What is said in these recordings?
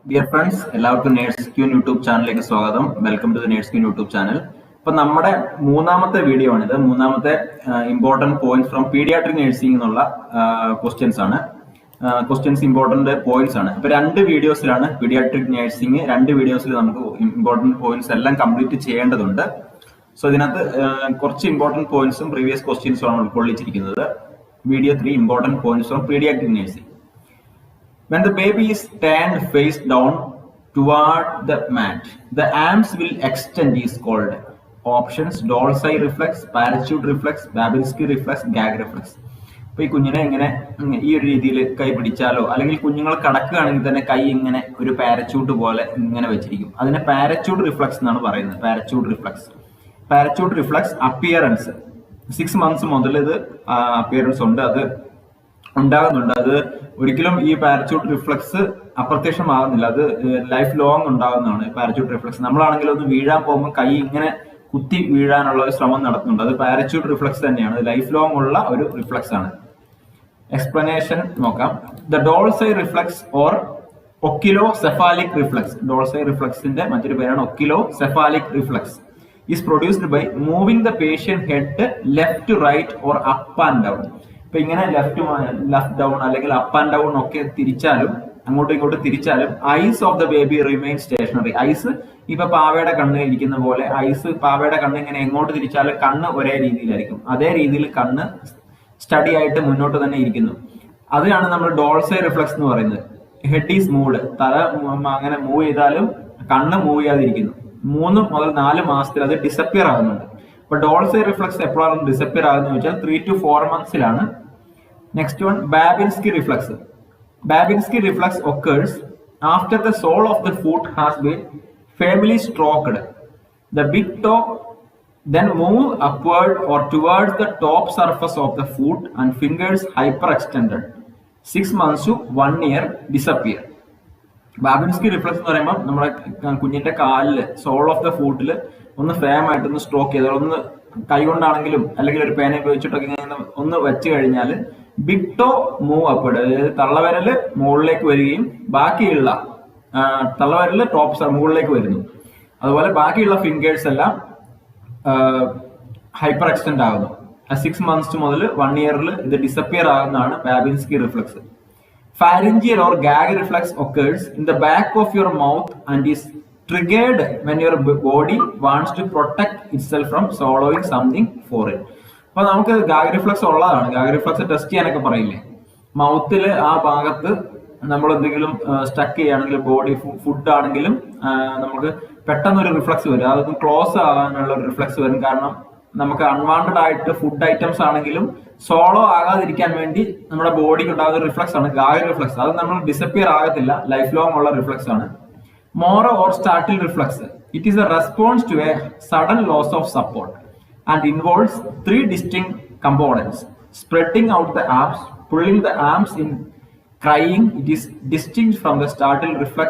Dear friends, എല്ലാവർക്കും Nurse Queen YouTube ചാനലിലേക്ക് സ്വാഗതം. Welcome to the Nurse Queen YouTube channel. അപ്പൊ നമ്മുടെ മൂന്നാമത്തെ വീഡിയോ ആണിത്. മൂന്നാമത്തെ important points from paediatric nursing എന്നുള്ള ക്വസ്റ്റ്യൻസ് ആണ്. ക്വസ്റ്റ്യൻസ് ഇമ്പോർട്ടന്റ് പോയിന്റ്സ് ആണ്. അപ്പൊ രണ്ട് വീഡിയോസിലാണ് പീഡിയാട്രിക് നഴ്സിംഗ്. രണ്ട് വീഡിയോസിൽ നമുക്ക് ഇമ്പോർട്ടന്റ് പോയിന്റ്സ് എല്ലാം കംപ്ലീറ്റ് ചെയ്യേണ്ടതുണ്ട്. സോ ഇതിനകത്ത് കുറച്ച് ഇമ്പോർട്ടന്റ് പോയിന്റ്സും പ്രീവിയസ് ക്വസ്റ്റ്യൻസും ആണ് ഉൾക്കൊള്ളിച്ചിരിക്കുന്നത്. Video 3 important points from paediatric nursing. When the baby is turned face down toward the mat, the arms will extend is called. Options: Dolce reflex, parachute reflex, Babinski reflex, gag reflex. അപ്പോൾ ഈ കുഞ്ഞിനെ ഇങ്ങനെ ഈ ഒരു രീതിയിൽ കൈ പിടിച്ചാലോ അല്ലെങ്കിൽ കുഞ്ഞുങ്ങൾ കടക്കുകയാണെങ്കിൽ തന്നെ കൈ ഇങ്ങനെ ഒരു പാരച്യൂട്ട് പോലെ ഇങ്ങനെ വെച്ചിരിക്കും. അതിനെ പാരച്യൂട്ട് റിഫ്ലക്സ് എന്നാണ് പറയുന്നത്. പാരച്യൂട്ട് റിഫ്ലക്സ് അപ്പിയറൻസ് 6 months മുതൽ ഇത് അപ്പിയറൻസ് ഉണ്ട്, അത് ഉണ്ടാകുന്നുണ്ട്. അത് ഒരിക്കലും ഈ പാരച്യൂട്ട് റിഫ്ലക്സ് അപ്രത്യക്ഷമാകുന്നില്ല. അത് ലൈഫ് ലോങ് ഉണ്ടാകുന്നതാണ് പാരച്യൂട്ട് റിഫ്ലക്സ്. നമ്മളാണെങ്കിലും ഒന്ന് വീഴാൻ പോകുമ്പോൾ കൈ ഇങ്ങനെ കുത്തി വീഴാനുള്ള ഒരു ശ്രമം നടത്തുന്നുണ്ട്. അത് പാരച്യൂട്ട് റിഫ്ലക്സ് തന്നെയാണ്. ലൈഫ് ലോങ് ഉള്ള ഒരു റിഫ്ലക്സ് ആണ്. എക്സ്പ്ലനേഷൻ നോക്കാം. The doll's eye reflex or oculocephalic reflex. Doll's eye റിഫ്ലക്സിന്റെ മറ്റൊരു പേരാണ് oculocephalic reflex. Is produced by moving the patient head left right or up and down. ഇപ്പൊ ഇങ്ങനെ ലെഫ്റ്റ് ഡൗൺ അല്ലെങ്കിൽ അപ്പ് ആൻഡ് ഡൗൺ ഒക്കെ തിരിച്ചാലും അങ്ങോട്ടും ഇങ്ങോട്ടും തിരിച്ചാലും eyes of the baby remain stationary. Eyes ഇപ്പൊ പാവയുടെ കണ്ണ് ഇരിക്കുന്ന പോലെ പാവയുടെ കണ്ണ് ഇങ്ങനെ എങ്ങോട്ട് തിരിച്ചാലും കണ്ണ് ഒരേ രീതിയിലായിരിക്കും. അതേ രീതിയിൽ കണ്ണ് സ്റ്റഡി ആയിട്ട് മുന്നോട്ട് തന്നെ ഇരിക്കുന്നു. അതാണ് നമ്മൾ ഡോൾസൈ റിഫ്ലക്സ് എന്ന് പറയുന്നത്. ഹെഡ് ഈസ് മൂവ്ഡ്, തല അങ്ങനെ മൂവ് ചെയ്താലും കണ്ണ് മൂവ് ചെയ്യാതിരിക്കുന്നു. 3 മുതൽ 4 മാസത്തിൽ അത് ഡിസപ്പിയർ ആകുന്നുണ്ട്. അപ്പൊ ഡോൾസൈ റിഫ്ലക്സ് എപ്പോഴാണ് ഡിസപ്പിയർ ആകുന്നത് വെച്ചാൽ 3 to 4 monthsലാണ്. Next one Babinski reflex. Babinski reflex occurs after the sole of the foot has been firmly stroked. The big toe then move upward or towards the top surface of the foot and fingers hyperextended. 6 months to 1 year disappear. ബാബിൻസ്കി reflux എന്ന് പറയുമ്പോൾ നമ്മുടെ കുഞ്ഞിന്റെ കാലില് soul of the ഫൂട്ടിൽ ഒന്ന് firm ആയിട്ടൊന്ന് stroke ചെയ്ത് ഒന്ന് കൈകൊണ്ടാണെങ്കിലും അല്ലെങ്കിൽ ഒരു പേന ഉപയോഗിച്ചിട്ടൊക്കെ ഇങ്ങനെ ഒന്ന് വെച്ച് കഴിഞ്ഞാൽ ബിഗ് ടോ മൂവ് അപ്വേർഡ്, അതായത് തള്ളവിരല് മുകളിലേക്ക് വരികയും ബാക്കിയുള്ള തള്ളവിരല് ടോപ്പ് മുകളിലേക്ക് വരുന്നു. അതുപോലെ ബാക്കിയുള്ള ഫിംഗേഴ്സ് എല്ലാം ഹൈപ്പർ എക്സ്റ്റെൻഡ് ആകുന്നു. 6 months മുതൽ 1 year ഇത് ഡിസപ്പിയർ ആകുന്നതാണ് Babinski reflex. Pharyngeal or gag reflex occurs in the back of your mouth and is triggered when your body wants to protect itself from swallowing something foreign. അപ്പൊ നമുക്ക് gag reflux ഉള്ളതാണ്. Gag reflux test ചെയ്യാനൊക്കെ പറയില്ലേ, മൗത്തില് ആ ഭാഗത്ത് നമ്മൾ എന്തെങ്കിലും stuck ചെയ്യുകയാണെങ്കിലും ബോഡി ഫുഡ് ആണെങ്കിലും നമുക്ക് പെട്ടെന്നൊരു റിഫ്ലക്സ് വരും. അതൊന്ന് ക്ലോസ് ആകാനുള്ള ഒരു റിഫ്ലക്സ് വരും. കാരണം നമുക്ക് അൺവാണ്ടഡ് ആയിട്ട് ഫുഡ് ഐറ്റംസ് ആണെങ്കിലും സോളോ ആകാതിരിക്കാൻ വേണ്ടി നമ്മുടെ ബോഡിക്ക് ഉണ്ടാകുന്ന റിഫ്ലക്സ് ആണ് ഗാഗ് റിഫ്ലക്സ്. അത് നമ്മൾ ഡിസപ്പിയർ ആകത്തില്ല, ലൈഫ് ലോങ് ഉള്ള റിഫ്ലക്സ് ആണ്. Moro or startle reflex. It is a response to a sudden loss of support and involves 3 distinct components: spreading out the arms, pulling the arms in, crying. It is distinct from the startle reflex.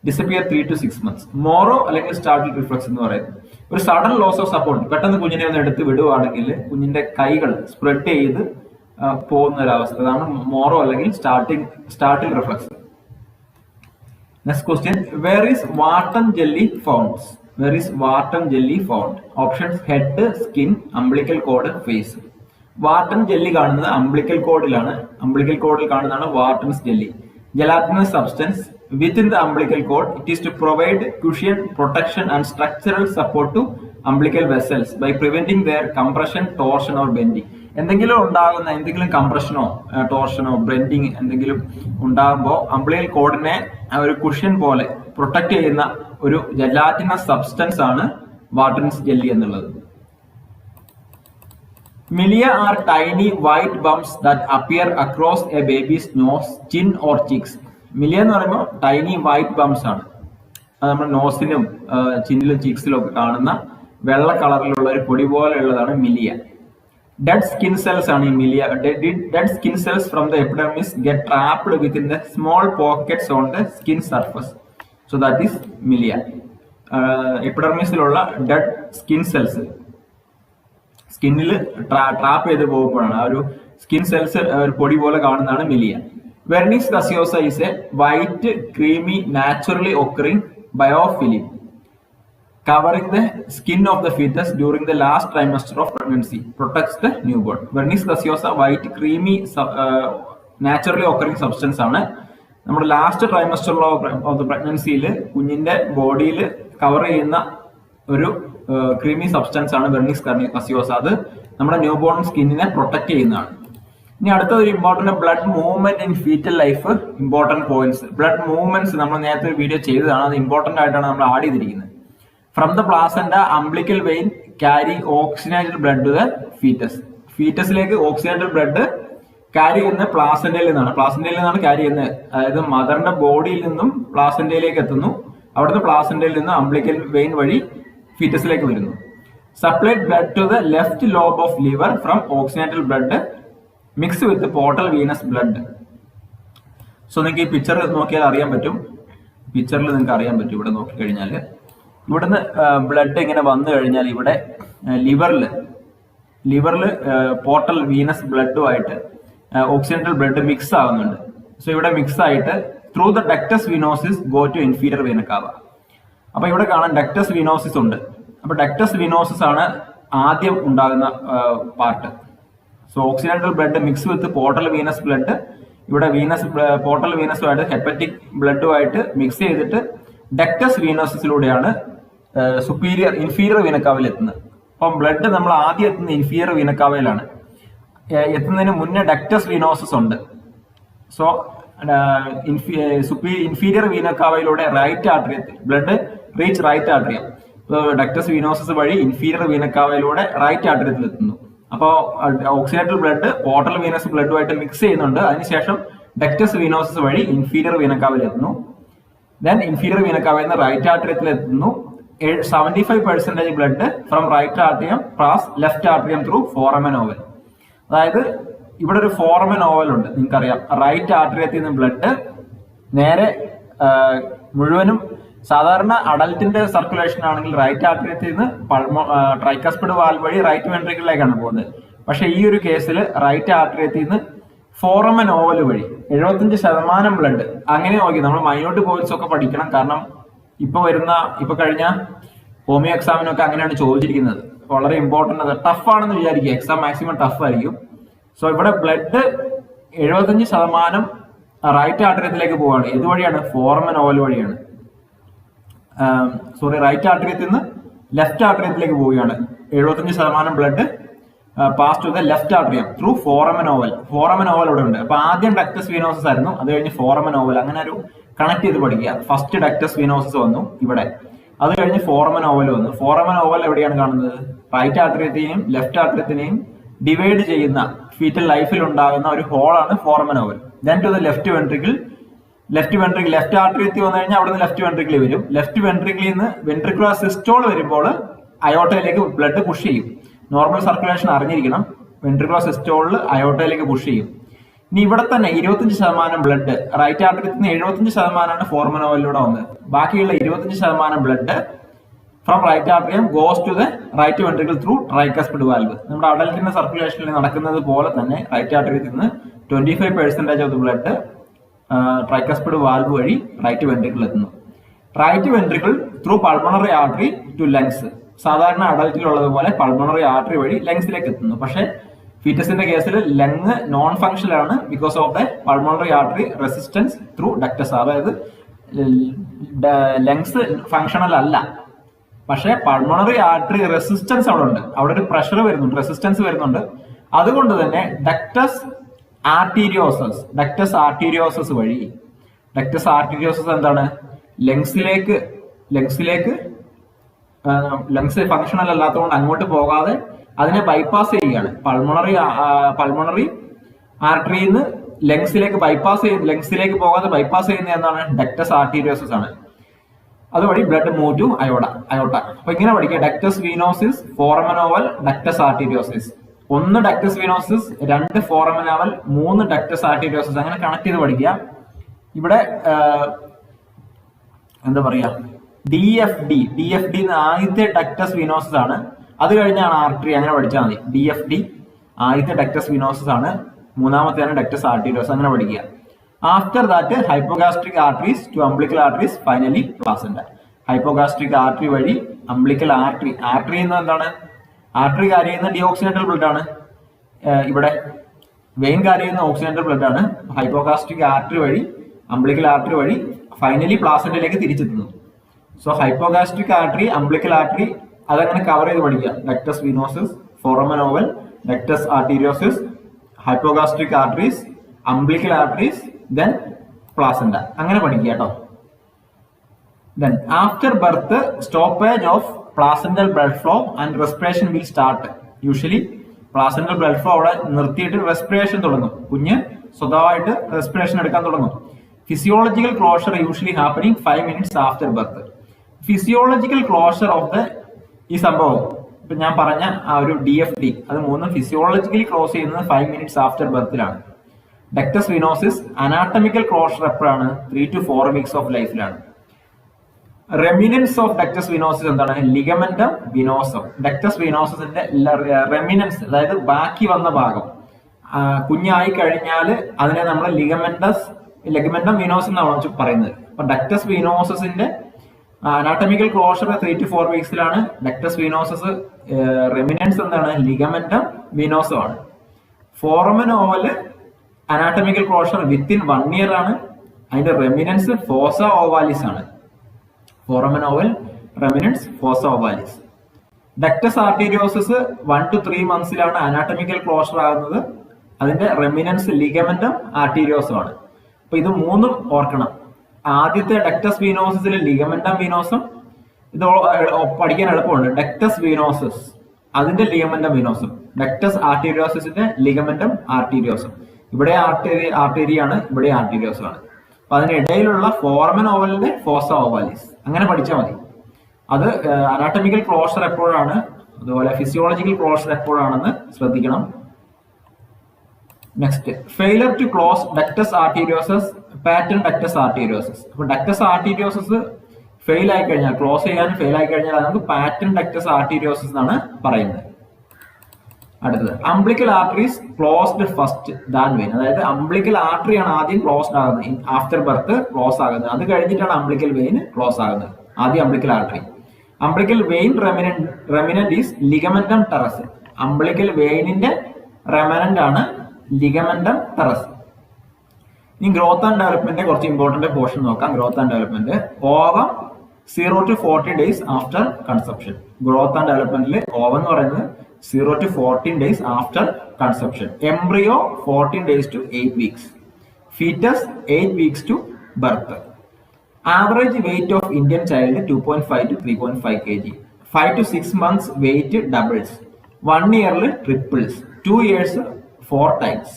Disappear 3 to 6 months. മോറോ അല്ലെങ്കിൽ startle reflux എന്ന് പറയുന്നത് ഒരു sudden loss of support. പെട്ടെന്ന് കുഞ്ഞിനെ ഒന്ന് എടുത്ത് വിടുവാണെങ്കിൽ കുഞ്ഞിന്റെ കൈകൾ സ്പ്രെഡ് ചെയ്ത് പോകുന്ന ഒരവസ്ഥ, അതാണ് മോറോ അല്ലെങ്കിൽ startle reflex. Next question, where is Wharton jelly found? Where is Wharton jelly found? Options: head, skin, umbilical cord, face. Wharton jelly കാണുന്നത് അംബ്ലിക്കൽ കോഡിലാണ്. അംബ്ലിക്കൽ കോഡിൽ കാണുന്നതാണ് Wharton's jelly. Gelatinous substance within the umbilical cord. It is to provide cushion, protection and structural support to umbilical vessels by preventing their compression, torsion or bending. എന്തെങ്കിലും കംപ്രഷനോ ടോർഷനോ bending എന്തെങ്കിലും ഉണ്ടാകുമ്പോൾ umbilical കോഡിനെ ഒരു cushion പോലെ protect ചെയ്യുന്ന ഒരു gelatinous substance ആണ് Wharton's jelly എന്നുള്ളത്. Milia are tiny white bumps that appear across a baby's nose, chin or cheeks. Milia എന്ന് പറയുമ്പോൾ ടൈനി വൈറ്റ് ബംസ് ആണ്. അത് നമ്മുടെ നോസിലും ചിന്നിലും ചീക്സിലും ഒക്കെ കാണുന്ന വെള്ള കളറിലുള്ള ഒരു പൊടി പോലെയുള്ളതാണ് മിലിയ. Dead skin cells ആണ് ഈ Millia. Dead skin cells from the epidermis get trapped within the small pockets on the skin surface. So that is milia. എപ്പിഡെർമിസിലുള്ള ഡെഡ് സ്കിൻ സെൽസ് സ്കിന്നിൽ ട്രാപ്പ് ചെയ്ത് പോകുമ്പോഴാണ് ആ ഒരു സ്കിൻ സെൽസ് ഒരു പൊടി പോലെ കാണുന്നതാണ് Millia. Vernix gaseosa is a white, creamy, naturally occurring biofilm covering the skin of the fetus during the last trimester of pregnancy. Protects the newborn. Vernix gaseosa, white, creamy, naturally occurring substance ആണ് നമ്മുടെ last trimester of the പ്രഗ്നൻസിയിൽ കുഞ്ഞിന്റെ ബോഡിയിൽ cover ചെയ്യുന്ന ഒരു creamy substance ആണ് Wernicke's ഗസിയോസ. അത് നമ്മുടെ new born സ്കിന്നിനെ protect ചെയ്യുന്നതാണ്. ഇനി അടുത്ത ഒരു important blood movement in fetal life important points. Blood movements നമ്മൾ നേരത്തെ ഒരു വീഡിയോ ചെയ്തതാണ്, അത് ഇമ്പോർട്ടന്റ് ആയിട്ടാണ് നമ്മൾ ആഡ് ചെയ്തിരിക്കുന്നത്. From the placenta umbilical vein carry oxygenated blood to the fetus. ഫീറ്റസിലേക്ക് ഓക്സിജനേറ്റഡ് ബ്ലഡ് ക്യാരി ചെയ്യുന്ന പ്ലാസന്റയിൽ നിന്നാണ് ക്യാരി ചെയ്യുന്നത്. അതായത് മദറിന്റെ ബോഡിയിൽ നിന്നും പ്ലാസന്റയിലേക്ക് എത്തുന്നു. അവിടുത്തെ പ്ലാസന്റയിൽ നിന്ന് അംബ്ലിക്കൽ വെയിൻ വഴി ഫീറ്റസിലേക്ക് വരുന്നു. Supplied blood to the left lobe of liver from oxygenated blood mix with portal venous blood. So നിങ്ങൾക്ക് ഈ പിക്ചർ നോക്കിയാൽ അറിയാൻ പറ്റും. പിക്ചറിൽ നിങ്ങൾക്ക് അറിയാൻ പറ്റും. ഇവിടെ നോക്കിക്കഴിഞ്ഞാൽ ഇവിടുന്ന് ബ്ലഡ് ഇങ്ങനെ വന്നു കഴിഞ്ഞാൽ ഇവിടെ ലിവറിൽ പോർട്ടൽ വീനസ് ബ്ലഡുമായിട്ട് ഓക്സിജനേറ്റഡ് ബ്ലഡ് മിക്സ് ആവുന്നുണ്ട്. സോ ഇവിടെ മിക്സ് ആയിട്ട് through the ductus venosus go to inferior vena cava. അപ്പൊ ഇവിടെ കാണാൻ ഡക്ടസ് വിനോസിസ് ഉണ്ട്. അപ്പൊ ഡക്ടസ് വിനോസിസ് ആണ് ആദ്യം ഉണ്ടാകുന്ന part. So oxygenated blood mix with portal venous blood ഇവിടെ പോർട്ടൽ വീനസുമായിട്ട് ഹെപ്പറ്റിക് ബ്ലഡുമായിട്ട് മിക്സ് ചെയ്തിട്ട് ഡക്ടസ് വീനോസിലൂടെയാണ് ഇൻഫീരിയർ വീനക്കാവയിൽ എത്തുന്നത്. അപ്പം ബ്ലഡ് നമ്മൾ ആദ്യം എത്തുന്ന ഇൻഫീരിയർ വീനക്കാവയിലാണ്. എത്തുന്നതിന് മുന്നേ ഡക്ടസ് വീനോസിസ് ഉണ്ട്. സോ ഇൻഫീരിയർ വീനക്കാവയിലൂടെ റൈറ്റ് ആർട്ടറിയത്തിൽ blood reach right atrium. Ductus venosus വഴി ഇൻഫീരിയർ വീനക്കാവയിലൂടെ റൈറ്റ് ആർട്ടറിയത്തിൽ എത്തുന്നു. അപ്പോൾ ഓക്സിജനേറ്റഡ് ബ്ലഡ് പോർട്ടൽ വീനസ് ബ്ലഡുമായിട്ട് മിക്സ് ചെയ്യുന്നുണ്ട്. അതിനുശേഷം ഡക്ടസ് വീനോസിസ് വഴി ഇൻഫീരിയർ വീനക്കാവയിൽ എത്തുന്നു. ദെൻ ഇൻഫീരിയർ വീനക്കാവയിൽ നിന്ന് റൈറ്റ് ആർട്ടറിയത്തിൽ എത്തുന്നു. 75% blood from right atrium pass left atrium through foramen ovale. അതായത് ഇവിടെ ഒരു ഫോറമൻ ഓവൽ ഉണ്ട്, നിങ്ങൾക്കറിയാം. റൈറ്റ് ആർട്ടറിയത്തിൽ നിന്ന് ബ്ലഡ് നേരെ മുഴുവനും സാധാരണ അഡൽട്ടിന്റെ സർക്കുലേഷൻ ആണെങ്കിൽ റൈറ്റ് ആർട്ടറിയത്തിൽ നിന്ന് ട്രൈക്കസ്പിഡ് വാൽവ് വഴി റൈറ്റ് വെൻട്രിക്കിളിലേക്കാണ് പോകുന്നത്. പക്ഷെ ഈ ഒരു കേസിൽ റൈറ്റ് ആർട്ടറിയത്തിൽ നിന്ന് ഫോറമൻ ഓവൽ വഴി 75% ബ്ലഡ്. അങ്ങനെ നോക്കി നമ്മൾ മൈന്യൂട്ട് പോയിന്റ്സ് ഒക്കെ പഠിക്കണം. കാരണം ഇപ്പൊ കഴിഞ്ഞ ഹോമിയോ എക്സാമിനൊക്കെ അങ്ങനെയാണ് ചോദിച്ചിരിക്കുന്നത്. വളരെ ഇമ്പോർട്ടന്റ്, ടഫ് ആണെന്ന് വിചാരിക്കുക. എക്സാം മാക്സിമം ടഫ് ആയിരിക്കും. സോ ഇവിടെ ബ്ലഡ് 75% റൈറ്റ് ആർട്ടറിയത്തിലേക്ക് പോവുകയാണ്. ഇതുവഴിയാണ് ഫോറമൻ ഓവൽ വഴിയാണ്. റൈറ്റ് ആർട്ടറിയത്തിൽ നിന്ന് ലെഫ്റ്റ് ആർട്ടറിയത്തിലേക്ക് പോവുകയാണ്. 75% blood pass to the left atrium through foramen ovale. Foramen ovale ഇവിടെ ഉണ്ട്. അപ്പൊ ആദ്യം ഡക്ടസ് വീനോസിസ് ആയിരുന്നു, അത് കഴിഞ്ഞ് ഫോറമൻ ഓവൽ. അങ്ങനെ ഒരു കണക്ട് ചെയ്ത് പഠിക്കുക. ഫസ്റ്റ് ഡക്ടസ് വീനോസിസ് വന്നു ഇവിടെ, അത് കഴിഞ്ഞ് ഫോറമൻ ഓവൽ വന്നു. ഫോറമൻ ഓവൽ എവിടെയാണ് കാണുന്നത്? റൈറ്റ് ആർട്ടറിയത്തിനെയും ലെഫ്റ്റ് ആർട്ടറിയത്തിനെയും ഡിവൈഡ് ചെയ്യുന്ന ഫീറ്റൽ ലൈഫിൽ ഉണ്ടാകുന്ന ഒരു ഹോളാണ് foramen ovale. Then to the left ventricle. Left ആർട്ടറിയത്തിൽ വന്നു കഴിഞ്ഞാൽ അവിടെ നിന്ന് ലെഫ്റ്റ് വെൻട്രിക്കിൾ വരും. ലെഫ്റ്റ് വെൻട്രിക്കിളിൽ നിന്ന് വെൻട്രിക്കുലർ സിസ്റ്റോൾ വരുമ്പോൾ അയോട്ടയിലേക്ക് ബ്ലഡ് പുഷ് ചെയ്യും. നോർമൽ സർക്കുലേഷൻ അറിഞ്ഞിരിക്കണം. വെൻട്രിക്കുലർ സിസ്റ്റോളിൽ അയോട്ടയിലേക്ക് പുഷ് ചെയ്യും. ഇനി ഇവിടെ തന്നെ 25% ബ്ലഡ് റൈറ്റ് ആർട്ടറിയത്തിൽ നിന്ന് 75% ഫോറമൻ ഓവലിലൂടെ വന്നത്. ബാക്കിയുള്ള 25% blood from right atrium goes to the right ventricle through tricuspid valve. നമ്മുടെ അഡൽറ്റിന്റെ സർക്കുലേഷനിൽ നടക്കുന്നത് പോലെ തന്നെ റൈറ്റ് ആർട്ടറിയത്തിൽ നിന്ന് 25% of the blood tricuspid valve വഴി റൈറ്റ് വെൻട്രിക്കിൾ എത്തുന്നു. Right ventricle through pulmonary artery to lungs. സാധാരണ അഡൽറ്റിലുള്ളതുപോലെ പൾമണറി ആർട്ടറി വഴി ലങ്സിലേക്ക് എത്തുന്നു. പക്ഷെ ഫീറ്റസിന്റെ കേസിൽ ലങ് നോൺ ഫങ്ഷണൽ ആണ് because of the pulmonary artery resistance through ductus. അതായത് ലങ്സ് ഫങ്ഷണൽ അല്ല, പക്ഷെ പൾമണറി ആർട്ടറി റെസിസ്റ്റൻസ് അവിടെ ഉണ്ട്. അവിടെ ഒരു പ്രഷർ വരുന്നുണ്ട്, റെസിസ്റ്റൻസ് വരുന്നുണ്ട്. അതുകൊണ്ട് തന്നെ ഡക്ടസ് ആർട്ടീരിയോസസ് വഴി, ഡക്ടസ് ആർട്ടീരിയോസസ് എന്താണ്? ലങ്സ് ഫങ്ഷണൽ അല്ലാത്തതുകൊണ്ട് അങ്ങോട്ട് പോകാതെ അതിനെ ബൈപ്പാസ് ചെയ്യുകയാണ്. പൾമണറി ആർട്ടറിയിൽ നിന്ന് ലങ്സിലേക്ക് പോകാതെ ബൈപ്പാസ് ചെയ്യുന്ന എന്താണ്? ഡക്ടസ് ആർട്ടീരിയോസസ് ആണ്. അതുവഴി ബ്ലഡ് മൂവ് ടു അയോട്ട. അപ്പൊ ഇങ്ങനെ പഠിക്കുക: ductus venosus, foramen ovale, ductus arteriosus. 1 ductus venosus, 2 foramen ovale, 3 ductus arteriosus. അങ്ങനെ കണക്ട് ചെയ്ത് പഠിക്കുക. ഇവിടെ എന്താ പറയാ, DFD ആദ്യത്തെ ഡക്ടസ് വീനോസിസ് ആണ്. അത് കഴിഞ്ഞാണ് ആർട്ടറി. അങ്ങനെ പഠിച്ചാൽ മതി. DFD ആദ്യത്തെ ഡക്ടസ് വീനോസിസ് ആണ്, മൂന്നാമത്തെയാണ് ഡക്ടസ് ആർട്ടീരിയോസ്. അങ്ങനെ പഠിക്കുക. After that, hypogastric arteries to umbilical arteries, finally placenta. Hypogastric artery വഴി umbilical artery എന്ന് എന്താണ്? ആർട്ടറി കാരി ചെയ്യുന്ന ഡിയോക്സിനേറ്റൽ ബ്ലഡ് ആണ്. ഇവിടെ വെയിൻ കാരി ചെയ്യുന്ന ഓക്സിനേറ്റൽ ബ്ലഡ് ആണ്. ഹൈപ്പോഗാസ്ട്രിക് ആർട്ടറി വഴി umbilical artery വഴി ഫൈനലി പ്ലാസന്റയിലേക്ക് തിരിച്ചെത്തുന്നു. So hypogastric artery, umbilical artery അതങ്ങനെ കവർ ചെയ്ത് പഠിക്കുക. Ductus venosus, foramen ovale, ductus arteriosus, hypogastric arteries, umbilical arteries, then placenta. അങ്ങനെ പഠിക്കുക കേട്ടോ. Then after birth, stoppage of placental blood flow and respiration will start. Usually placental blood flow അവിടെ നിർത്തിയിട്ട് respiration തുടങ്ങും. കുഞ്ഞ് സ്വന്തമായിട്ട് respiration എടുക്കാൻ തുടങ്ങും. Physiological closure usually happening 5 minutes after birth. Physiological closure of the ഈ സംഭവം ഇപ്പൊ ഞാൻ പറഞ്ഞ ആ ഒരു DFD അത് മൂന്നും ഫിസിയോളജിക്കലി ക്ലോസ് ചെയ്യുന്നത് 5 minutes ആഫ്റ്റർ ബർത്തിലാണ്. ഡക്ടസ് വിനോസിസ് അനാട്ടമിക്കൽ ക്ലോഷർ എപ്പോഴാണ്? 3 to 4 weeks ഓഫ് ലൈഫിലാണ്. റെമിനൻസ് ഓഫ് ഡക്ടസ് വിനോസിസ് എന്താണ്? ലിഗമെന്റം വിനോസം. ഡക്ടസ് വിനോസസിന്റെ റെമിനൻസ്, അതായത് ബാക്കി വന്ന ഭാഗം കുഞ്ഞായി കഴിഞ്ഞാൽ അതിനെ നമ്മൾ ലിഗമെന്റം വിനോസം എന്നാണ് പറയുന്നത്. അപ്പൊ ഡക്ടസ് വിനോസസിന്റെ അനാട്ടമിക്കൽ ക്ലോഷർ 3 to 4 weeksലാണ്. ഡക്ടസ് വീനോസസ് റെമിനൻസ് എന്താണ്? ലിഗമെന്റം വിനോസമാണ്. Foramen ovale anatomical closure within 1 year ആണ്. അതിന്റെ റെമിനൻസ് ഫോസ ഓവാലിസ് ആണ്. Foramen ovale remnants fossa ovalis. Ductus arteriosus 1 to 3 monthsലാണ് അനാട്ടമിക്കൽ ക്ലോഷർ ആകുന്നത്. അതിന്റെ റെമിനൻസ് ലിഗമെന്റം ആർട്ടീരിയോസം ആണ്. അപ്പൊ ഇത് മൂന്നും ഓർക്കണം. ആദ്യത്തെ ഡക്ടസ് വീനോസസിലെ ലിഗമെന്റം വീനോസം, ഇത് പഠിക്കാൻ എളുപ്പമുണ്ട്. ഡക്ടസ് വീനോസസ് അതിന്റെ ലിഗമെന്റം വീനോസം, ഡക്ടസ് ആർട്ടീരിയോസസിന്റെ ലിഗമെന്റം ആർട്ടീരിയോസം. ഇവിടെ ആർട്ടേരിയാണ്, ഇവിടെ ആർട്ടീരിയോസം ആണ്. അപ്പൊ അതിനിടയിലുള്ള ഫോറമൻ ഓവലിന്റെ ഫോസ ഓവാലിസ് അങ്ങനെ പഠിച്ചാൽ മതി. അത് അനാട്ടമിക്കൽ ക്ലോഷർ എപ്പോഴാണ്, അതുപോലെ ഫിസിയോളജിക്കൽ ക്ലോഷർ എപ്പോഴാണെന്ന് ശ്രദ്ധിക്കണം. Next, failure to close ductus arteriosus, patent ductus arteriosus. അപ്പൊ ഡക്ടസ് ആർട്ടീരിയോസസ് ഫെയിൽ ആയി കഴിഞ്ഞാൽ, ക്ലോസ് ചെയ്യാൻ ഫെയിൽ ആയി കഴിഞ്ഞാൽ നമുക്ക് പാറ്റേൺ ഡക്ടസ് ആർട്ടീരിയോസസ് എന്നാണ് പറയുന്നത്. അടുത്തത്, umbilical arteries closed first than vein. അതായത് അംബ്ലിക്കൽ ആർട്ടറി ആണ് ആദ്യം ക്ലോസ്ഡ് ആകുന്നത്, ആഫ്റ്റർ ബർത്ത് ക്ലോസ് ആകുന്നത്. അത് കഴിഞ്ഞിട്ടാണ് അംബ്ലിക്കൽ വെയിൻ ക്ലോസ് ആകുന്നത്. ആദ്യം umbilical artery. Umbilical vein remnant is ligamentum teres. Umbilical വെയിനിന്റെ റെമനന്റ് ആണ് ലിഗമെന്റം ടെറസ്. ഇനി ഗ്രോത്ത് ആൻഡ് ഡെവലപ്മെന്റ് കുറച്ച് ഇമ്പോർട്ടന്റ് പോർഷൻ നോക്കാം. Growth and development, ovum 0 to 40 days after conception. Growth and ഡെവലപ്മെന്റിൽ ഓവം എന്ന് പറയുന്നത് 0 to 14 days after conception. Embryo 14 days to 8 weeks. Fetus 8 weeks to birth. Average weight of Indian child 2.5 to 3.5 kg. 5 to 6 months weight doubles. 1 year triples. 2 years 4 times.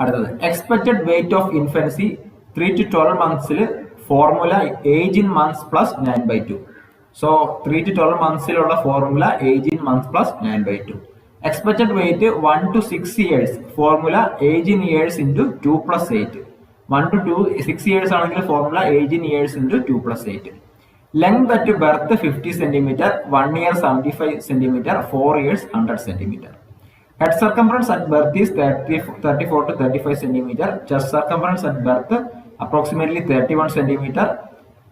അടുത്തത്, expected weight of infancy 3 to 12 months formula age in months plus 9/2. So 3 to 12 monthsലുള്ള formula age in months plus 9/2. Expected weight 1 to 6 years formula age in years into 2 plus 8. 1 to 6 years ആണെങ്കിൽ formula age in years into 2 plus 8. Length at birth 50 cm, 1 year 75 cm, 4 years 100 cm. Head circumference at birth is 34 to 35 cm. Chest circumference at birth approximately 31 cm.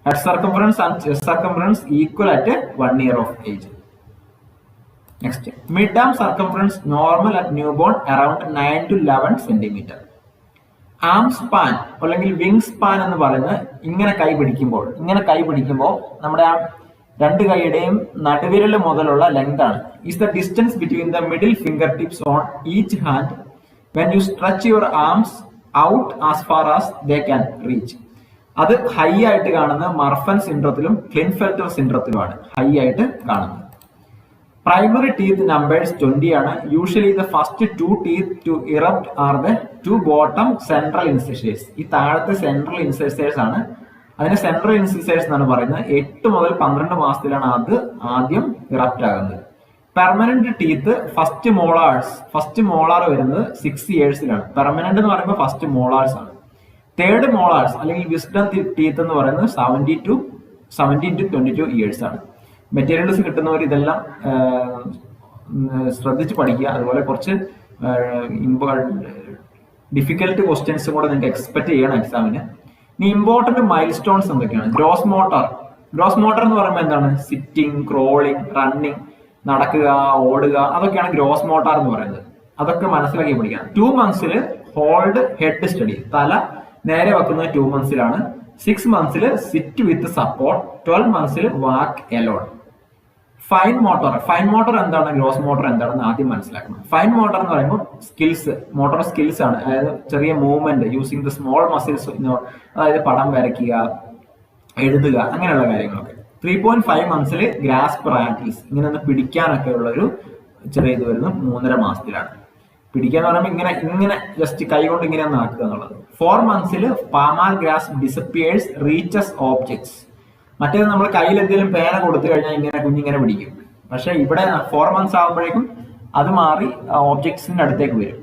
Head circumference and chest circumference equal at 1 year of age. Next, mid-arm circumference normal at newborn around 9 to 11 cm. Am span അല്ലെങ്കിൽ wing span എന്ന് പറയുന്നത് ഇങ്ങനെ കൈ പിടിക്കുമ്പോൾ നമ്മുടെ ആ രണ്ട് കൈയുടെയും നടുവിരൽ മുതലുള്ള ലെങ്ത് ആണ്. Is the distance between the middle finger tips on each hand when you stretch your arms out as far as they can reach. അത് ഹൈ ആയിട്ട് കാണുന്നത് മർഫൻ സിൻഡ്രത്തിലും ക്ലിൻഫെൽറ്റർ സിൻഡ്രത്തിലുമാണ് ഹൈ ആയിട്ട് കാണുന്നത്. പ്രൈമറി ടീത്ത് നമ്പേഴ്സ് 20 ആണ്. Usually the first 2 teeth to erupt are the 2 bottom central incisors. ഈ താഴത്തെ central incisors ആണ്, അതിനെ സെൻട്രൽ ഇൻസിസേഴ്സ് എന്നാണ് പറയുന്നത്. 8 മുതൽ 12 മാസത്തിലാണ് അത് ആദ്യം ഇറപ്റ്റ് ആകുന്നത്. പെർമനന്റ് ടീത്ത് ഫസ്റ്റ് മോളാർ വരുന്നത് 6 yearsലാണ്. പെർമനന്റ് എന്ന് പറയുമ്പോൾ ഫസ്റ്റ് മോളാർസ് ആണ്. തേർഡ് മോളാർസ് അല്ലെങ്കിൽ വിസ്ഡം ടീത്ത് എന്ന് പറയുന്നത് 17 to 22 years ആണ്. മെറ്റീരിയൽസ് കിട്ടുന്നവർ ഇതെല്ലാം ശ്രദ്ധിച്ച് പഠിക്കുക. അതുപോലെ കുറച്ച് ഡിഫിക്കൽട്ട് ക്വസ്റ്റ്യൻസും കൂടെ നിങ്ങൾക്ക് എക്സ്പെക്ട് ചെയ്യണം എക്സാമിന്. ഇനി ഇമ്പോർട്ടന്റ് മൈൽ സ്റ്റോൺസ് എന്തൊക്കെയാണ്? ഗ്രോസ് മോട്ടർ എന്ന് പറയുമ്പോൾ എന്താണ്? സിറ്റിംഗ്, ക്രോളിംഗ്, റണ്ണിങ്, നടക്കുക, ഓടുക, അതൊക്കെയാണ് ഗ്രോസ് മോട്ടർ എന്ന് പറയുന്നത്. അതൊക്കെ മനസ്സിലാക്കി പഠിക്കണം. 2 months ഹോൾഡ് ഹെഡ് സ്റ്റഡി, തല നേരെ വെക്കുന്നത് 2 months. 6 months sit with support, 12 months walk alone. Fine motor എന്താണ്, ഗ്രോസ് മോട്ടോർ എന്താണെന്ന് ആദ്യം മനസ്സിലാക്കണം. ഫൈൻ മോട്ടോർ എന്ന് പറയുമ്പോൾ മോട്ടോർ സ്കിൽസ് ആണ്. അതായത് ചെറിയ movement using the small muscles, അതായത് പടം വരയ്ക്കുക, എഴുതുക, അങ്ങനെയുള്ള കാര്യങ്ങളൊക്കെ. 3.5 months ഗ്രാസ്പ് പ്രാക്ടീസ്, ഇങ്ങനെ ഒന്ന് പിടിക്കാനൊക്കെ ഉള്ള ഒരു ചെറിയ ഇത് വരുന്നത് 3.5 മാസത്തിലാണ്. പിടിക്കാന്ന് പറയുമ്പോൾ ഇങ്ങനെ ജസ്റ്റ് കൈ കൊണ്ട് ഇങ്ങനെ ഒന്ന് ആക്കുക എന്നുള്ളത്. 4 months palmar grasp disappears, reaches objects. മറ്റേത് നമ്മൾ കയ്യിൽ എന്തെങ്കിലും പേന കൊടുത്തു കഴിഞ്ഞാൽ കുഞ്ഞിങ്ങനെ പിടിക്കും. പക്ഷെ ഇവിടെ 4 months ആകുമ്പോഴേക്കും അത് മാറി ഓബ്ജക്ട്സിന്റെ അടുത്തേക്ക് വരും.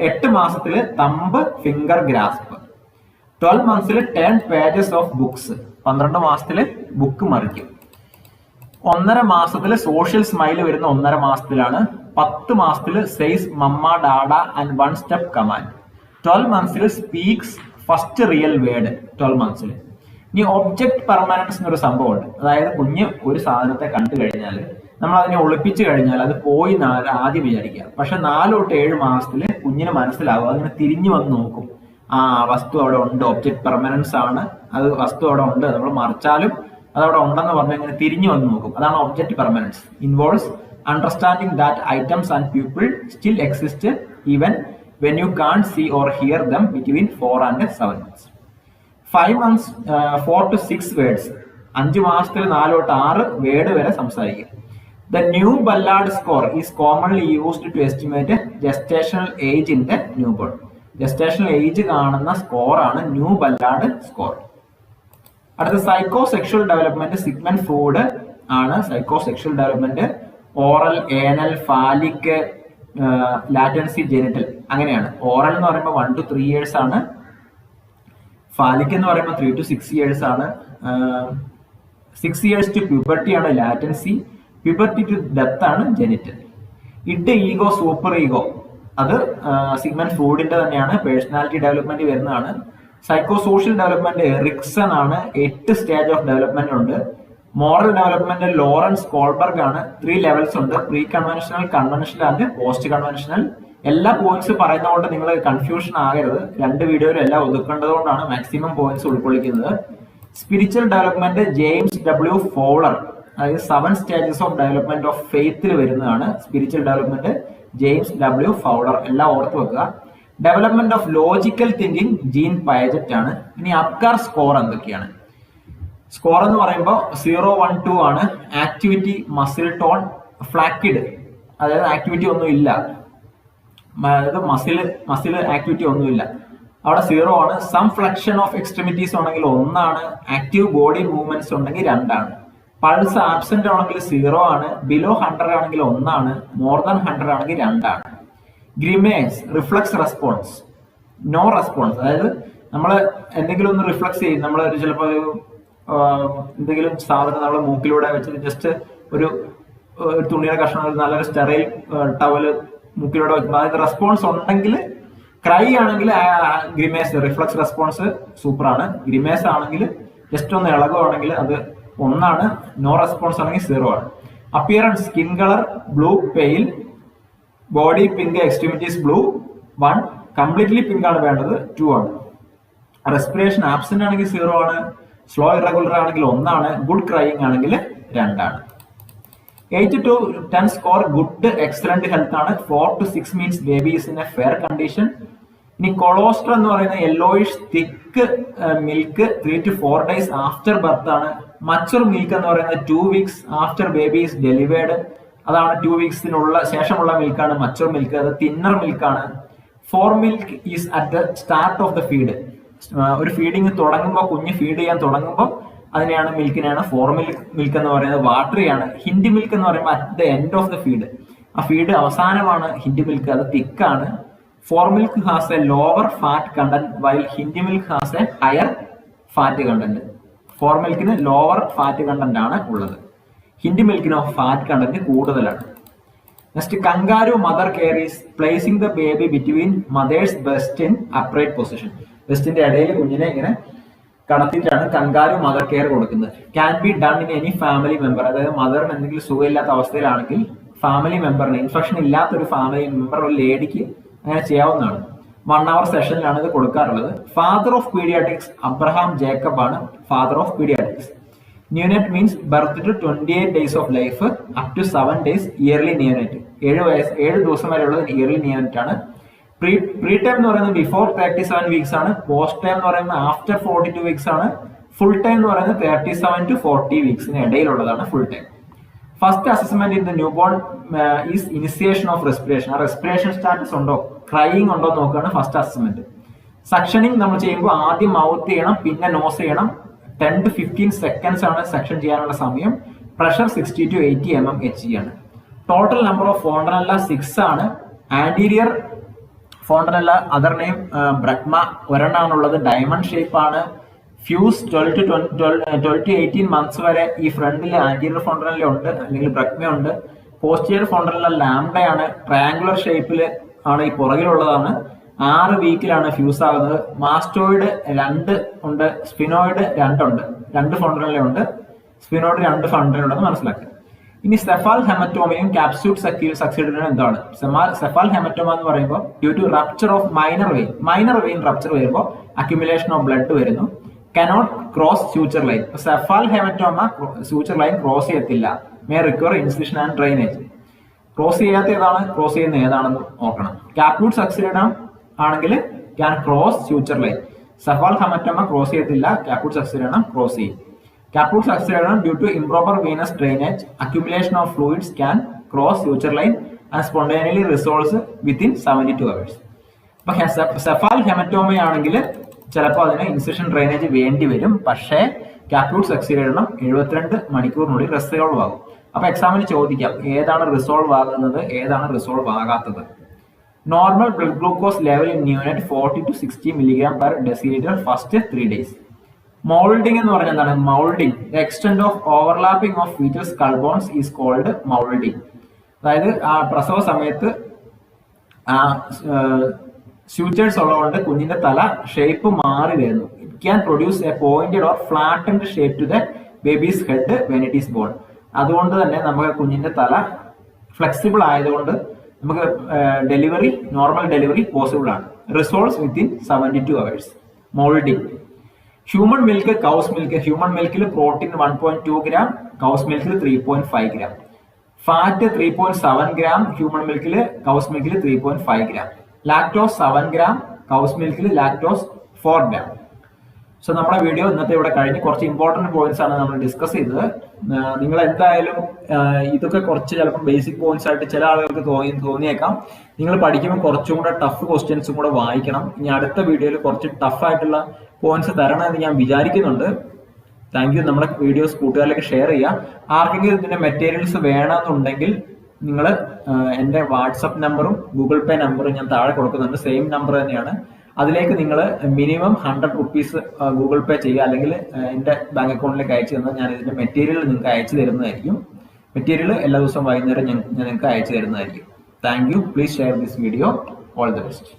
8 മാസത്തില് thumb finger grasp. 12 months turn pages of books. 12 മാസത്തില് ബുക്ക് മറിക്കും. 1.5 മാസത്തില് സോഷ്യൽ സ്മൈല് വരുന്ന 1.5 മാസത്തിലാണ്. 10 മാസത്തില് says mama dada and 1 step command. 12 months speaks first real word. 12 months. ഇനി ഒബ്ജക്ട് പെർമനൻസ് എന്നൊരു സംഭവമുണ്ട്. അതായത് കുഞ്ഞ് ഒരു സാധനത്തെ കണ്ടു കഴിഞ്ഞാൽ നമ്മൾ അതിനെ ഒളിപ്പിച്ചു കഴിഞ്ഞാൽ അത് പോയി ആദ്യം വിചാരിക്കുക. പക്ഷെ 4 തൊട്ട് 7 മാസത്തില് കുഞ്ഞിന് മനസ്സിലാവും, അതിനെ തിരിഞ്ഞു വന്ന് നോക്കും. ആ വസ്തു അവിടെ ഉണ്ട്, ഒബ്ജക്ട് പെർമനൻസ് ആണ്, അത് വസ്തു അവിടെ ഉണ്ട്, നമ്മൾ മറിച്ചാലും അതവിടെ ഉണ്ടെന്ന് പറഞ്ഞ് ഇങ്ങനെ തിരിഞ്ഞു വന്ന് നോക്കും. അതാണ് object permanence. Involves understanding that items and people still exist even when you can't see or hear them between 4 and 7 months. 5 months 4 to 6 words. 5 മാസത്തിൽ 4 തൊട്ട് 6 വേർഡ് വരെ സംസാരിക്കും. The new Ballard score is commonly used to estimate gestational age in the newborn. Gestational age കാണുന്ന സ്കോറാണ് new Ballard score. അടുത്ത psychosexual development. Sigmund Freud ആണ് psycho sexual development. Oral, anal, phallic, latency, genital, അങ്ങനെയാണ്. Oral എന്ന് പറയുമ്പോൾ 1 to 3 years ആണ്. Phallic എന്ന് പറയുമ്പോൾ 3 to 6 years ആണ്. 6 years to പ്യൂബർട്ടി ആണ് ലാറ്റൻസി. പ്യൂബർട്ടി ടു ഡെത്ത് ആണ് genital. Id, ego, super ego, അത് സിഗ്മണ്ട് ഫ്രോയിഡിന്റെ തന്നെയാണ്. പേഴ്സണാലിറ്റി ഡെവലപ്മെന്റ് വരുന്നതാണ്. സൈക്കോ സോഷ്യൽ ഡെവലപ്മെന്റ് റിക്സൺ ആണ്. 8 സ്റ്റേജ് ഓഫ് ഡെവലപ്മെന്റ് ഉണ്ട്. മോറൽ ഡെവലപ്മെന്റ് ലോറൻസ് കോൾബർഗ് ആണ്. 3 levels ഉണ്ട്. Pre conventional, conventional and post conventional. എല്ലാ പോയിന്റ്സ് പറയുന്നതുകൊണ്ട് നിങ്ങൾ കൺഫ്യൂഷൻ ആകരുത്. 2 വീഡിയോയിൽ എല്ലാം ഒതുക്കേണ്ടതുകൊണ്ടാണ് മാക്സിമം പോയിന്റ്സ് ഉൾക്കൊള്ളിക്കുന്നത്. Spiritual development James W Fowler, അതായത് 7 stages ഓഫ് ഡെവലപ്മെന്റ് ഓഫ് ഫെയ്ത്തിൽ വരുന്നതാണ്. Spiritual development James W Fowler, എല്ലാം ഓർത്ത് വെക്കുക. Development of logical thinking Jean Piaget ആണ്. ഇനി അപ്കാർ സ്കോർ എന്തൊക്കെയാണ്? സ്കോർ എന്ന് പറയുമ്പോൾ 0, 1, 2 ആണ്. ആക്ടിവിറ്റി, മസിൽ ടോൺ, ഫ്ലാക്കിഡ്, അതായത് ആക്ടിവിറ്റി ഒന്നും ഇല്ല, അതായത് മസിൽ ആക്ടിവിറ്റി ഒന്നുമില്ല, അവിടെ 0 ആണ്. സം ഫ്ലക്ഷൻ ഓഫ് എക്സ്ട്രിമിറ്റീസ് ഉണ്ടെങ്കിൽ 1 ആണ്. ആക്റ്റീവ് ബോഡി മൂവ്മെന്റ്സ് ഉണ്ടെങ്കിൽ 2 ആണ്. പൾസ് ആബ്സെന്റ് ആണെങ്കിൽ 0 ആണ്. ബിലോ 100 ആണെങ്കിൽ 1 ആണ്. മോർ ദാൻ 100 ആണെങ്കിൽ 2 ആണ്. ഗ്രിമേസ്, റിഫ്ലക്സ് റെസ്പോൺസ്, നോ റെസ്പോൺസ്, അതായത് നമ്മൾ എന്തെങ്കിലും ഒന്ന് റിഫ്ലക്സ് ചെയ്യും. നമ്മൾ ചിലപ്പോൾ എന്തെങ്കിലും സാധനം നമ്മൾ മൂക്കിലൂടെ വെച്ച് ജസ്റ്റ് ഒരു തുണിയുടെ കഷ്ണം, നല്ലൊരു സ്റ്റെറൈൽ ടവല് മൂക്കിലൂടെ വെക്കുമ്പോൾ അതായത് റെസ്പോൺസ് ഉണ്ടെങ്കിൽ, ക്രൈ ആണെങ്കിൽ ഗ്രിമേസ്, റിഫ്ലക്സ് റെസ്പോൺസ് സൂപ്പറാണ്. ഗ്രിമേസ് ആണെങ്കിൽ ജസ്റ്റ് ഒന്ന് ഇളകുവാണെങ്കിൽ അത് 1 ആണ്. നോ റെസ്പോൺസ് ആണെങ്കിൽ 0 ആണ്. Appearance, skin colour blue pale, body pink, extremities blue 1, completely pink ആണ് വേണ്ടത് 2 ആണ്. റെസ്പിറേഷൻ ആബ്സെന്റ് ആണെങ്കിൽ 0 ആണ്. സ്ലോ ഇറഗുലർ ആണെങ്കിൽ 1 ആണ്. ഗുഡ് ക്രൈയിങ് ആണെങ്കിൽ 2 ആണ്. 8 to 10 score good excellent health ആണ്. 4 to 6 means baby is in a fair condition. ഇനി കൊളോസ്ട്രം എന്ന് പറയുന്ന yellowish thick milk 3 to 4 days after birth ആണ്. മച്ചുർ മിൽക്ക് എന്ന് പറയുന്നത് 2 weeks after baby is delivered, അതാണ് 2 weeksനുള്ള ശേഷമുള്ള മിൽക്കാണ് മച്ചുർ മിൽക്ക്. അത് തിന്നർ മിൽക്കാണ്. Fore milk is at the start of the feed. ഒരു ഫീഡിങ് തുടങ്ങുമ്പോൾ, കുഞ്ഞ് ഫീഡ് ചെയ്യാൻ തുടങ്ങുമ്പോൾ അതിനെയാണ് മിൽക്കിനെയാണ് ഫോർ മിൽക്ക് എന്ന് പറയുന്നത്. വാട്ടറി ആണ്. ഹിൻഡ് മിൽക്ക് എന്ന് പറയുമ്പോൾ at the end of the feed, ആ ഫീഡ് അവസാനമാണ് ഹിൻഡ് മിൽക്ക്, അത് തിക്കാണ്. Fore milk has a lower fat content while hind milk has a higher fat content. Fore മിൽക്കിന് ലോവർ ഫാറ്റ് കണ്ടന്റ് ആണ് ഉള്ളത്. ഹിൻഡ് മിൽക്കിനോ ഫാറ്റ് കണ്ടന്റ് കൂടുതലാണ്. Next kangaroo mother care is placing the baby between mother's breast in upright position. ബ്രസ്റ്റിന്റെ ഇടയിൽ കുഞ്ഞിനെ ഇങ്ങനെ കടത്തിയിട്ടാണ് കങ്കാരു മദർ കെയർ കൊടുക്കുന്നത്. Can be done in any family member, അതായത് മദറിന് എന്തെങ്കിലും സുഖമില്ലാത്ത അവസ്ഥയിലാണെങ്കിൽ ഫാമിലി മെമ്പറിന്, ഇൻഫെക്ഷൻ ഇല്ലാത്തൊരു ഫാമിലി മെമ്പർ ഒരു ലേഡിക്ക് അങ്ങനെ ചെയ്യാവുന്നതാണ്. 1 hour സെഷനിലാണ് ഇത് കൊടുക്കാറുള്ളത്. Father of paediatrics Abraham Jacob ആണ് father of paediatrics. Neonate means birth to 28 days of life up to 7 days yearly neonate. 7 ദിവസം വരെയുള്ളത് ഇയർലി neonate ആണ്. പ്രീ ടൈം എന്ന് പറയുന്നത് ബിഫോർ 37 വീക്സ് ആണ്. പോസ്റ്റ് ടൈം എന്ന് പറയുന്നത് ആഫ്റ്റർ 42 വീക്സ് ആണ്. ഫുൾ ടൈം എന്ന് പറയുന്നത് 37 to 40 വീക്സിന് ഇടയിലുള്ളതാണ് full term. First assessment in the newborn is initiation of respiration. ആ റെസ്പിറേഷൻ സ്റ്റാറ്റസ് ഉണ്ടോ, ക്രൈയിങ് ഉണ്ടോ നോക്കുകയാണ് ഫസ്റ്റ് അസസ്മെന്റ്. സക്ഷനിങ് നമ്മൾ ചെയ്യുമ്പോൾ ആദ്യം മൗത്ത് ചെയ്യണം, പിന്നെ നോസ് ചെയ്യണം. 10 to 15 സെക്കൻഡ്സ് ആണ് സെക്ഷൻ ചെയ്യാനുള്ള സമയം. പ്രഷർ 60 to 80 mmHg ആണ്. ടോട്ടൽ നമ്പർ ഓഫ് ഫോണ്ടനല്ല 6 ആണ്. ആന്റീരിയർ ഫോണ്ടനല്ല അതർ നെയിം ബ്രഹ്മ ഒരെണ്ണാണുള്ളത്. ഡയമണ്ട് ഷേപ്പ് ആണ്. ഫ്യൂസ് 12 to 18 മന്ത്സ് വരെ ഈ ഫ്രണ്ടിൽ ആന്റീരിയർ ഫോണ്ടനല്ല ഉണ്ട്, അല്ലെങ്കിൽ ബ്രഹ്മ ഉണ്ട്. പോസ്റ്റീരിയർ ഫോണ്ടനല്ല ലാംഡയാണ്. ട്രയാങ്കുലർ ഷേപ്പിൽ ആണ് ഈ പുറകിലുള്ളതാണ്. 6 വീക്കിലാണ് ഫ്യൂസ് ആകുന്നത്. മാസ്റ്റോയിഡ് 2 ഉണ്ട്, സ്പിനോയിഡ് 2 ഉണ്ട്. 2 ഫോണ്ടനല്ല ഉണ്ട്, സ്പിനോയിഡ് 2 ഫോണ്ടനല്ല ഉണ്ടെന്ന് മനസ്സിലാക്കുക. ഇനി സെഫാൽ ഹെമറ്റോമയും ക്യാപ്സ്യൂട്ട് സക്സീഡിനും എന്താണ്? സെഫാൽ ഹെമറ്റോമ എന്ന് പറയുമ്പോൾ due to rupture of minor vein rupture വരുമ്പോൾ അക്യുമുലേഷൻ ഓഫ് ബ്ലഡ് വരുന്നു. Cannot cross suture line. Cephalhematoma suture line cross ചെയ്യത്തില്ല. May require incision and drainage. Cross ചെയ്യാത്ത ഏതാണ്, ക്രോസ് ചെയ്യുന്ന ഏതാണെന്ന് നോക്കണം. ക്യാപ്സ്യൂട്ട് സക്സീഡിനം ആണെങ്കിൽ can cross suture line. Cephalhematoma cross ചെയ്യത്തില്ല, ക്യാപ്സ്യൂട്ട് സക്സീഡിനം ക്രോസ് ചെയ്യും. Caput succeeded due to improper venous drainage, accumulation of fluids can cross suture line and spontaneously resolves within 72 hours. അപ്പോൾ സെഫാൽ haematoma ആണെങ്കിൽ ചിലപ്പോൾ അതിന് incision drainage വേണ്ടി വരും. പക്ഷേ ക്യാപ്സ്യൂട്ട് സക്സീഡിനം 72 മണിക്കൂറിനുള്ളിൽ റിസോൾവ് ആകും. അപ്പോൾ എക്സാമിന് ചോദിക്കാം ഏതാണ് റിസോൾവ് ആകുന്നത്, ഏതാണ് റിസോൾവ് ആകാത്തത്. Normal blood glucose level in neonate 40 to 60 mg/dL first 3 days. Moulding എന്ന് പറഞ്ഞാൽ എന്താണ്? Moulding the extent of overlapping of fetal skull bones is called moulding. അതായത് ആ പ്രസവ സമയത്ത് സ്യൂച്ചേഴ്സ് ഉള്ളതുകൊണ്ട് കുഞ്ഞിന്റെ തല ഷേപ്പ് മാറി വരുന്നു. It can produce a pointed or flattened shape to the baby's head when it is born. അതുകൊണ്ട് തന്നെ നമുക്ക് കുഞ്ഞിന്റെ തല ഫ്ലെക്സിബിൾ ആയതുകൊണ്ട് നമുക്ക് നോർമൽ ഡെലിവറി പോസിബിൾ ആണ്. Resolves within 72 hours. Moulding. Human milk, cow's milk. Human മിൽക്കിൽ പ്രോട്ടീൻ 1.2 gram, കൗസ് മിൽക്കിൽ 3.5 gram. ഫാറ്റ് 3.7 gram, ഹ്യൂമൻ മിൽക്കിൽ, കൗസ് മിൽക്കിൽ 3.5 gram. ലാക്ടോസ് 7 gram, കൗസ് മിൽക്കിൽ ലാക്ടോസ് 4 gram. സോ നമ്മുടെ വീഡിയോ ഇന്നത്തെ ഇവിടെ കഴിഞ്ഞ് കുറച്ച് ഇമ്പോർട്ടന്റ് പോയിന്റ്സ് ആണ് നമ്മൾ ഡിസ്കസ് ചെയ്തത്. നിങ്ങൾ എന്തായാലും ഇതൊക്കെ കുറച്ച് ചിലപ്പോൾ ബേസിക് പോയിന്റ്സ് ആയിട്ട് ചില ആളുകൾക്ക് തോന്നിയേക്കാം. നിങ്ങൾ പഠിക്കുമ്പോൾ കുറച്ചും കൂടെ ടഫ് ക്വസ്റ്റ്യൻസും കൂടെ വായിക്കണം. ഇനി അടുത്ത വീഡിയോയിൽ കുറച്ച് ടഫ് ആയിട്ടുള്ള പോയിന്റ്സ് തരണമെന്ന് ഞാൻ വിചാരിക്കുന്നുണ്ട്. Thank you. നമ്മുടെ വീഡിയോസ് കൂട്ടുകാരിലേക്ക് ഷെയർ ചെയ്യുക. ആർക്കെങ്കിലും ഇതിന്റെ മെറ്റീരിയൽസ് വേണമെന്നുണ്ടെങ്കിൽ നിങ്ങൾ എൻ്റെ വാട്സപ്പ് നമ്പറും ഗൂഗിൾ പേ നമ്പറും ഞാൻ താഴെ കൊടുക്കുന്നുണ്ട്. സെയിം നമ്പർ തന്നെയാണ്. അതിലേക്ക് നിങ്ങൾ മിനിമം 100 rupees ഗൂഗിൾ പേ ചെയ്യുക, അല്ലെങ്കിൽ എൻ്റെ ബാങ്ക് അക്കൗണ്ടിലേക്ക് അയച്ചു തന്നാൽ ഞാൻ ഇതിന്റെ മെറ്റീരിയൽ നിങ്ങൾക്ക് അയച്ചു തരുന്നതായിരിക്കും. മെറ്റീരിയൽ എല്ലാ ദിവസവും വൈകുന്നേരം ഞാൻ നിങ്ങൾക്ക് അയച്ചു തരുന്നതായിരിക്കും. Thank you. Please share this video. All the best.